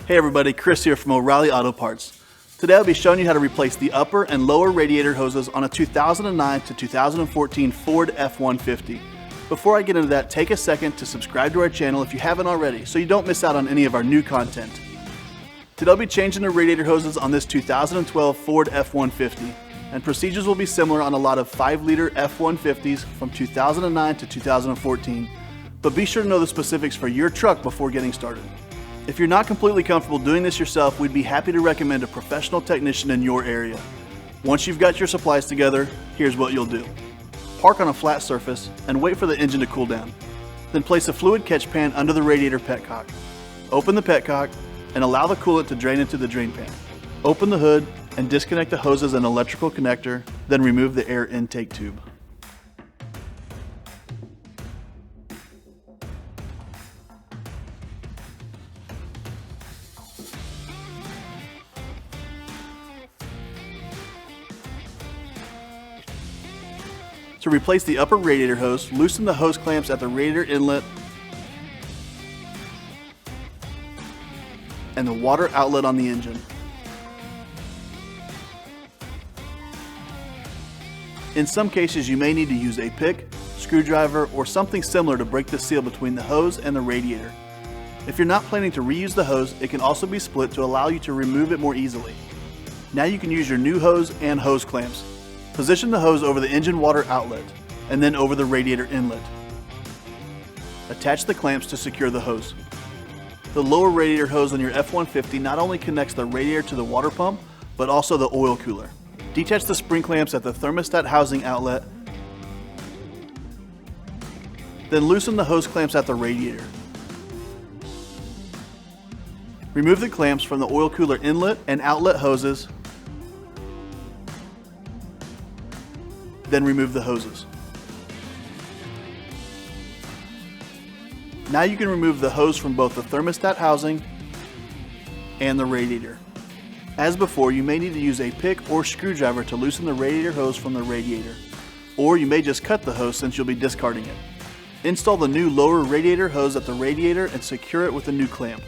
Hey everybody, Chris here from O'Reilly Auto Parts. Today I'll be showing you how to replace the upper and lower radiator hoses on a 2009 to 2014 Ford F-150. Before I get into that, take a second to subscribe to our channel if you haven't already so you don't miss out on any of our new content. Today I'll be changing the radiator hoses on this 2012 Ford F-150, and procedures will be similar on a lot of 5-liter F-150s from 2009 to 2014, but be sure to know the specifics for your truck before getting started. If you're not completely comfortable doing this yourself, we'd be happy to recommend a professional technician in your area. Once you've got your supplies together, here's what you'll do. Park on a flat surface and wait for the engine to cool down. Then place a fluid catch pan under the radiator petcock. Open the petcock and allow the coolant to drain into the drain pan. Open the hood and disconnect the hoses and electrical connector, then remove the air intake tube. To replace the upper radiator hose, loosen the hose clamps at the radiator inlet and the water outlet on the engine. In some cases, you may need to use a pick, screwdriver, or something similar to break the seal between the hose and the radiator. If you're not planning to reuse the hose, it can also be split to allow you to remove it more easily. Now you can use your new hose and hose clamps. Position the hose over the engine water outlet and then over the radiator inlet. Attach the clamps to secure the hose. The lower radiator hose on your F-150 not only connects the radiator to the water pump, but also the oil cooler. Detach the spring clamps at the thermostat housing outlet, then loosen the hose clamps at the radiator. Remove the clamps from the oil cooler inlet and outlet hoses, then remove the hoses. Now you can remove the hose from both the thermostat housing and the radiator. As before, you may need to use a pick or screwdriver to loosen the radiator hose from the radiator, or you may just cut the hose since you'll be discarding it. Install the new lower radiator hose at the radiator and secure it with a new clamp.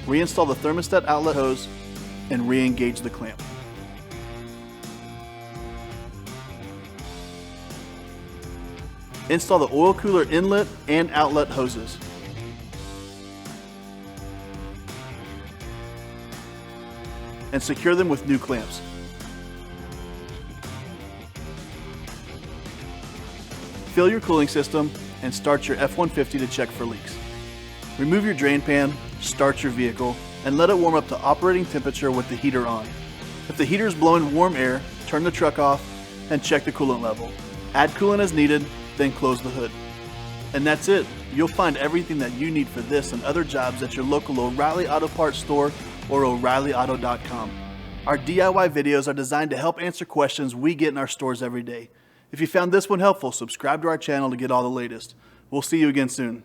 Reinstall the thermostat outlet hose and re-engage the clamp. Install the oil cooler inlet and outlet hoses. And secure them with new clamps. Fill your cooling system and start your F-150 to check for leaks. Remove your drain pan, start your vehicle, and let it warm up to operating temperature with the heater on. If the heater is blowing warm air, turn the truck off and check the coolant level. Add coolant as needed, then close the hood. And that's it. You'll find everything that you need for this and other jobs at your local O'Reilly Auto Parts store or O'ReillyAuto.com. Our DIY videos are designed to help answer questions we get in our stores every day. If you found this one helpful, subscribe to our channel to get all the latest. We'll see you again soon.